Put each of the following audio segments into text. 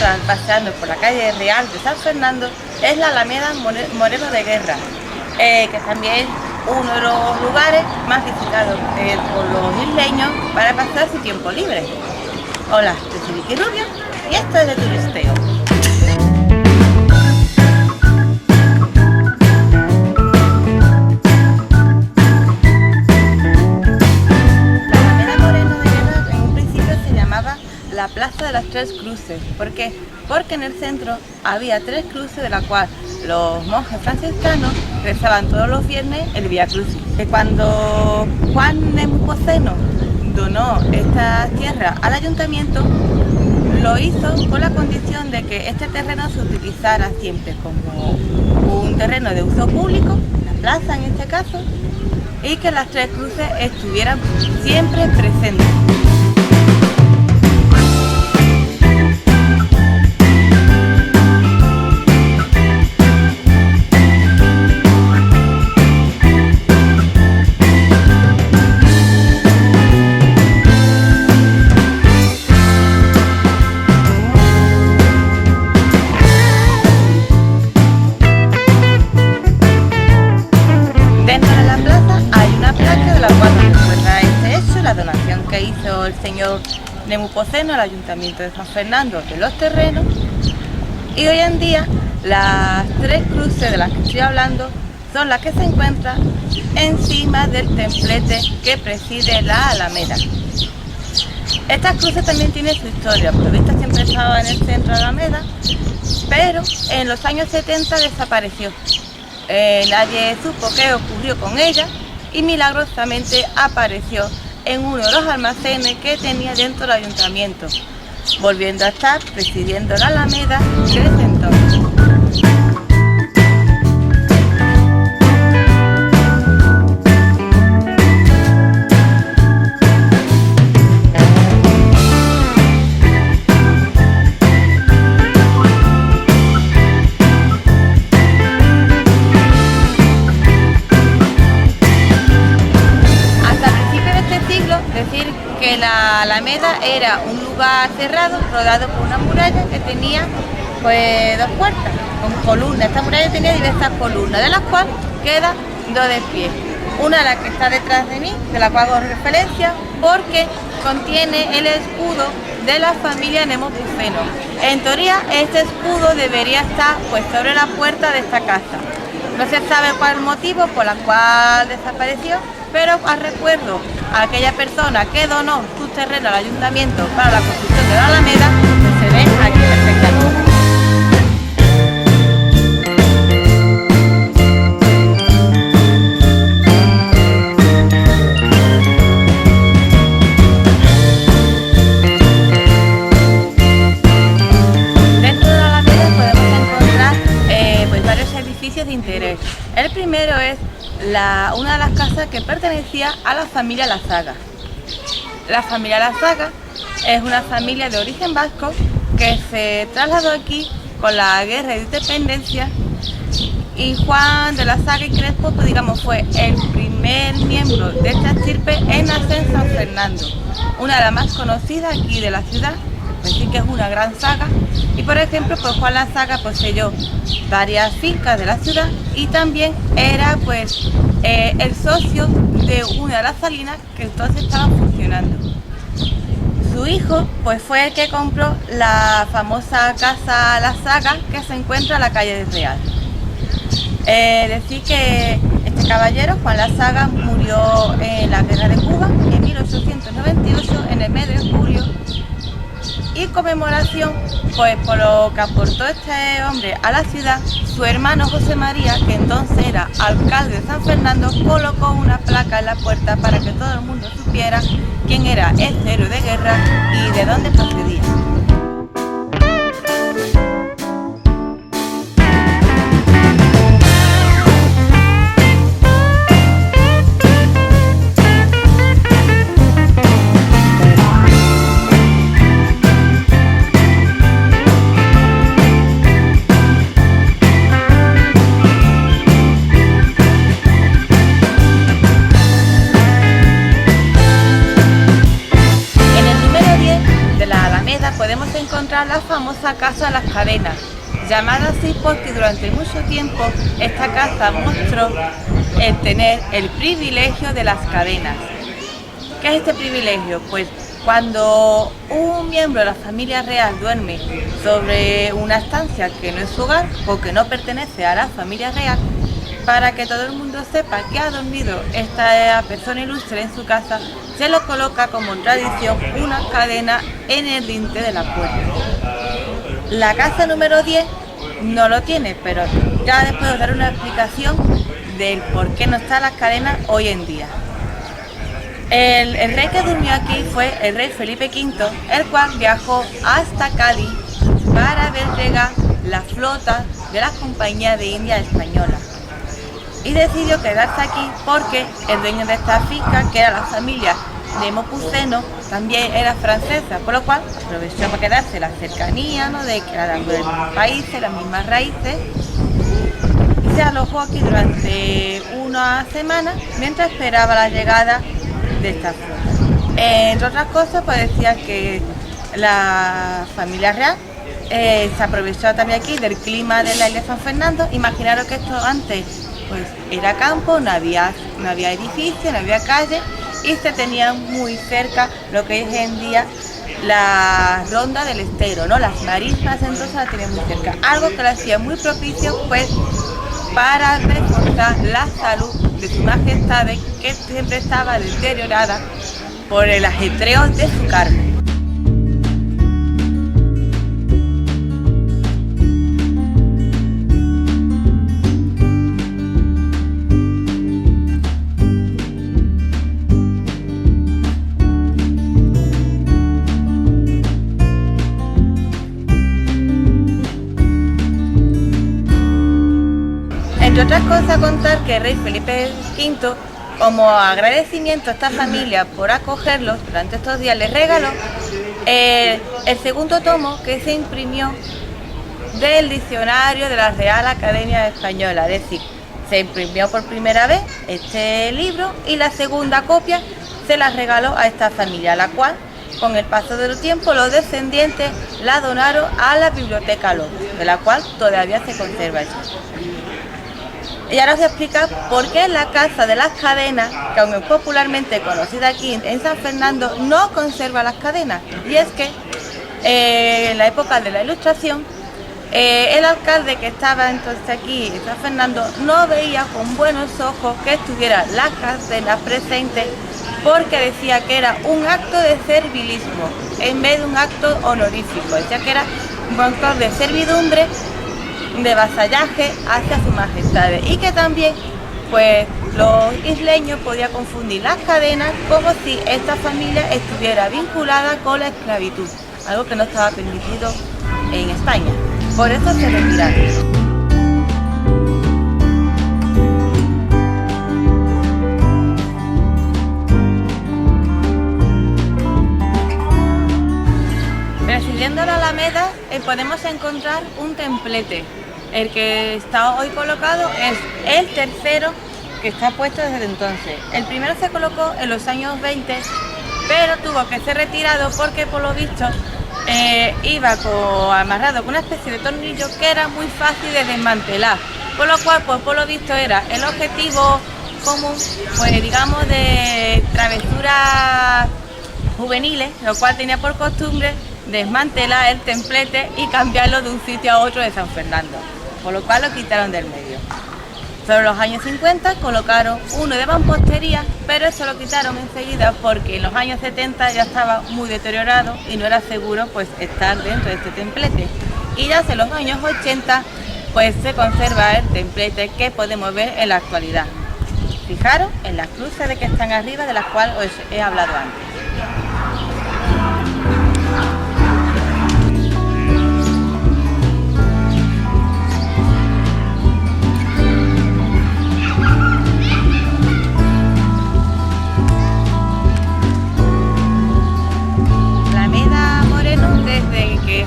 encuentran paseando por la calle Real de San Fernando es la Alameda Moreno de Guerra, que también es uno de los lugares más visitados por los isleños para pasar su tiempo libre. Hola, yo soy Vicky Rubio y esto es de Turisteo. La Plaza de las Tres Cruces. ¿Por qué? Porque en el centro había tres cruces de la cual los monjes franciscanos rezaban todos los viernes el Vía Crucis. Cuando Juan Nepomuceno donó esta tierra al ayuntamiento, lo hizo con la condición de que este terreno se utilizara siempre como un terreno de uso público, la plaza en este caso, y que las tres cruces estuvieran siempre presentes. Que hizo el señor Nepomuceno al Ayuntamiento de San Fernando de los terrenos, y hoy en día las tres cruces de las que estoy hablando son las que se encuentran encima del templete que preside la Alameda. Estas cruces también tienen su historia, porque esta siempre estaba en el centro de la Alameda, pero en los años 70 desapareció. Nadie supo qué ocurrió con ella y milagrosamente apareció en uno de los almacenes que tenía dentro del ayuntamiento, volviendo a estar presidiendo la Alameda desde entonces. Decir que la Alameda era un lugar cerrado, rodeado por una muralla que tenía pues dos puertas con columnas. Esta muralla tenía diversas columnas, de las cuales quedan dos de pie. Una, la que está detrás de mí, de la cual hago referencia, porque contiene el escudo de la familia Nepomuceno. En teoría, este escudo debería estar pues sobre la puerta de esta casa. No se sabe cuál es el motivo por el cual desapareció, pero recuerdo a aquella persona que donó su terreno al ayuntamiento para la construcción de la Alameda, que se ve aquí perfectamente. Dentro de la Alameda podemos encontrar pues varios edificios de interés. El primero es una de las casas que pertenecía a la familia Lazaga. La familia Lazaga es una familia de origen vasco que se trasladó aquí con la guerra de independencia, y Juan de Lazaga y Crespo, pues digamos, fue el primer miembro de esta estirpe en nacer en San Fernando, una de las más conocidas aquí de la ciudad. Decir que es una gran saga, y por ejemplo pues Juan Lazaga poseyó varias fincas de la ciudad y también era pues el socio de una de las salinas que entonces estaban funcionando. Su hijo pues fue el que compró la famosa casa Lazaga que se encuentra en la calle del Real. Decir que este caballero, Juan Lazaga, murió en la guerra de Cuba en 1898 en el mes de julio. Y conmemoración pues por lo que aportó este hombre a la ciudad, su hermano José María, que entonces era alcalde de San Fernando, colocó una placa en la puerta para que todo el mundo supiera quién era este héroe de guerra y de dónde procedía. era la famosa Casa de las Cadenas, llamada así porque durante mucho tiempo esta casa mostró el tener el privilegio de las cadenas. ¿Qué es este privilegio? Pues cuando un miembro de la familia real duerme sobre una estancia que no es su hogar o que no pertenece a la familia real, para que todo el mundo sepa que ha dormido esta persona ilustre en su casa, se lo coloca como tradición una cadena en el dintel de la puerta. La casa número 10 no lo tiene, pero ya después os daré una explicación del por qué no están las cadenas hoy en día. El rey que durmió aquí fue el rey Felipe V, el cual viajó hasta Cádiz para ver llegar la flota de la Compañía de India Española. Y decidió quedarse aquí porque el dueño de esta finca, que era la familia de Mopuceno, también era francesa, por lo cual aprovechó para quedarse la cercanía, ¿no?, de que eran los mismos países, las mismas raíces, y se alojó aquí durante unas semanas mientras esperaba la llegada de esta flota. Entre otras cosas, pues decía que la familia real se aprovechó también aquí del clima de la isla de San Fernando. Imaginaros que esto antes pues era campo, no había edificios, no había calle, y se tenía muy cerca lo que es hoy en día la ronda del Estero, ¿no? Las marismas entonces la tenían muy cerca, algo que lo hacía muy propicio pues para reforzar la salud de su majestad, que siempre estaba deteriorada por el ajetreo de su cargo. Entre otras cosas, contar que el rey Felipe V, como agradecimiento a esta familia por acogerlos durante estos días, les regaló el segundo tomo que se imprimió del diccionario de la Real Academia Española. Es decir, se imprimió por primera vez este libro y la segunda copia se la regaló a esta familia, la cual, con el paso del tiempo, los descendientes la donaron a la Biblioteca Lobo, de la cual todavía se conserva eso. Y ahora os voy a explicar por qué la Casa de las Cadenas, que aún es popularmente conocida aquí en San Fernando, no conserva las cadenas. Y es que en la época de la Ilustración, el alcalde que estaba entonces aquí en San Fernando no veía con buenos ojos que estuvieran las cadenas presentes, porque decía que era un acto de servilismo en vez de un acto honorífico. Decía que era un acto de servidumbre, de vasallaje hacia su majestad, y que también pues los isleños podían confundir las cadenas como si esta familia estuviera vinculada con la esclavitud, algo que no estaba permitido en España. Por eso se retiraron. Siguiendo la Alameda podemos encontrar un templete. El que está hoy colocado es el tercero que está puesto desde entonces. El primero se colocó en los años 20, pero tuvo que ser retirado porque por lo visto iba amarrado con una especie de tornillo que era muy fácil de desmantelar, por lo cual pues por lo visto era el objetivo común, pues digamos, de travesuras juveniles, lo cual tenía por costumbre desmantelar el templete y cambiarlo de un sitio a otro de San Fernando, por lo cual lo quitaron del medio. Sobre los años 50 colocaron uno de mampostería, pero eso lo quitaron enseguida porque en los años 70 ya estaba muy deteriorado y no era seguro pues estar dentro de este templete. Y ya en los años 80 pues se conserva el templete que podemos ver en la actualidad. Fijaros en las cruces de que están arriba, de las cuales os he hablado antes.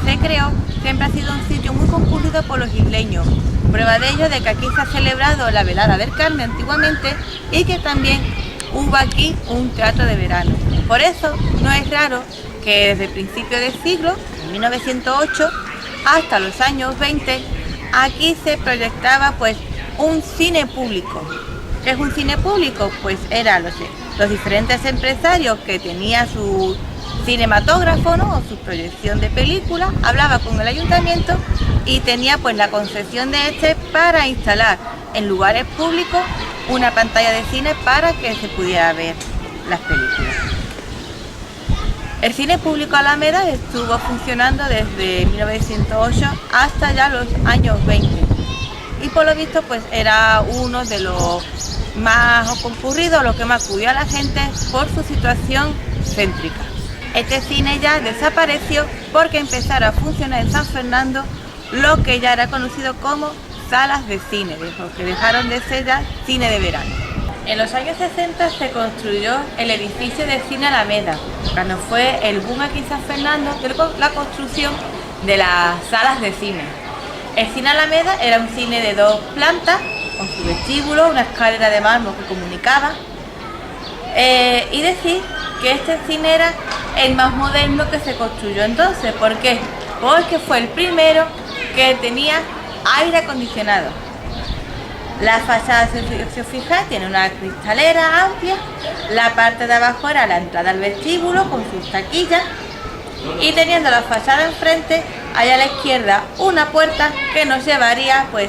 Se creó, siempre ha sido un sitio muy concurrido por los isleños. Prueba de ello de que aquí se ha celebrado la velada del Carmen antiguamente y que también hubo aquí un teatro de verano. Por eso no es raro que desde el principio del siglo 1908 hasta los años 20, aquí se proyectaba pues un cine público. ¿Qué es un cine público? Pues eran los diferentes empresarios que tenían su cinematógrafo, ¿no?, o su proyección de películas, hablaba con el ayuntamiento y tenía pues la concesión de este para instalar en lugares públicos una pantalla de cine para que se pudiera ver las películas. El cine público Alameda estuvo funcionando desde 1908 hasta ya los años 20 y por lo visto pues era uno de los más concurridos, los que más acudía a la gente por su situación céntrica. Este cine ya desapareció porque empezaron a funcionar en San Fernando lo que ya era conocido como salas de cine, que dejaron de ser ya cine de verano. En los años 60 se construyó el edificio de Cine Alameda, cuando fue el boom aquí en San Fernando de la construcción de las salas de cine. El Cine Alameda era un cine de 2 plantas, con su vestíbulo, una escalera de mármol que comunicaba, y decir que este cine era el más moderno que se construyó entonces. ¿Por qué? Porque fue el primero que tenía aire acondicionado. La fachada, si os fijáis, tiene una cristalera amplia, la parte de abajo era la entrada al vestíbulo con sus taquillas y teniendo la fachada enfrente, allá a la izquierda una puerta que nos llevaría pues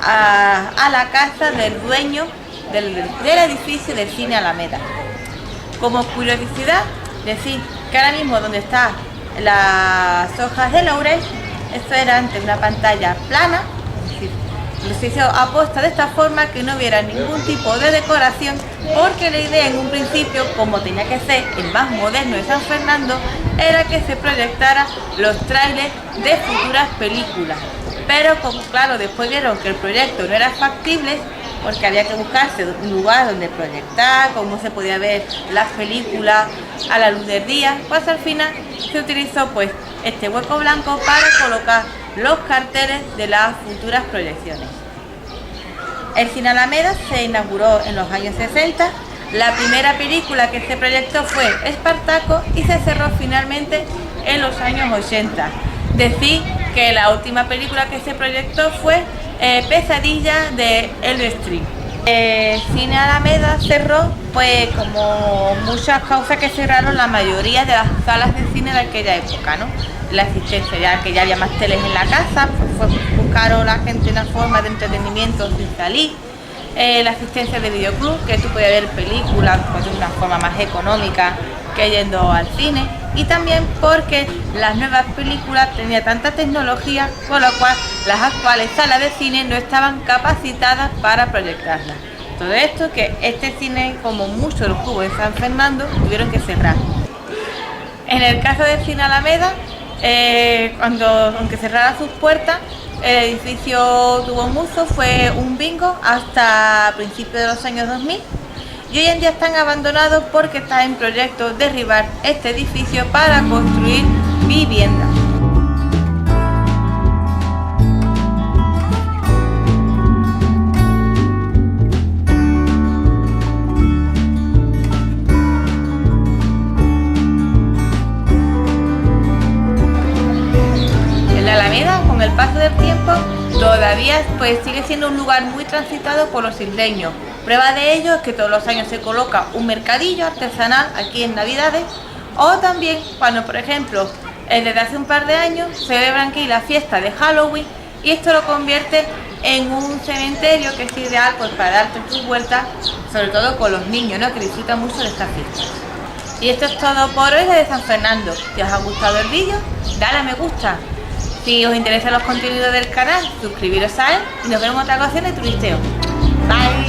a la casa del dueño del edificio del Cine Alameda. Como curiosidad, decir que ahora mismo donde están las hojas de laurel, esto era antes una pantalla plana, es decir, lo se hizo aposta de esta forma que no hubiera ningún tipo de decoración, porque la idea en un principio, como tenía que ser el más moderno de San Fernando, era que se proyectaran los trailers de futuras películas. Pero como claro, después vieron que el proyecto no era factible, porque había que buscarse un lugar donde proyectar, cómo se podía ver las películas a la luz del día, pues al final se utilizó pues este hueco blanco para colocar los carteles de las futuras proyecciones. El Cine Alameda se inauguró en los años 60, la primera película que se proyectó fue Espartaco y se cerró finalmente en los años 80. Decir que la última película que se proyectó fue Pesadilla de Elm Street. Cine Alameda cerró pues como muchas causas que cerraron la mayoría de las salas de cine de aquella época, ¿no? La existencia, ya que ya había más teles en la casa, pues buscaron la gente una forma de entretenimiento sin salir. La existencia de videoclub, que tú podías ver películas pues, de una forma más económica que yendo al cine, y también porque las nuevas películas tenían tanta tecnología, con lo cual las actuales salas de cine no estaban capacitadas para proyectarlas. Todo esto que este cine, como muchos de los que hubo en San Fernando, tuvieron que cerrar. En el caso del Cine Alameda, aunque cerrara sus puertas, el edificio tuvo un uso, fue un bingo hasta principios de los años 2000 y hoy en día están abandonados porque está en proyecto derribar este edificio para construir viviendas. Con el paso del tiempo todavía pues sigue siendo un lugar muy transitado por los isleños. Prueba de ello es que todos los años se coloca un mercadillo artesanal aquí en Navidades, o también cuando por ejemplo desde hace un par de años celebran aquí la fiesta de Halloween y esto lo convierte en un cementerio que es ideal pues para darte tus vueltas, sobre todo con los niños, ¿no?, que disfrutan mucho de esta fiesta. Y esto es todo por hoy desde San Fernando. Si os ha gustado el vídeo, dale a me gusta. Si os interesan los contenidos del canal, suscribiros a él y nos vemos en otra ocasión de turisteo. Bye.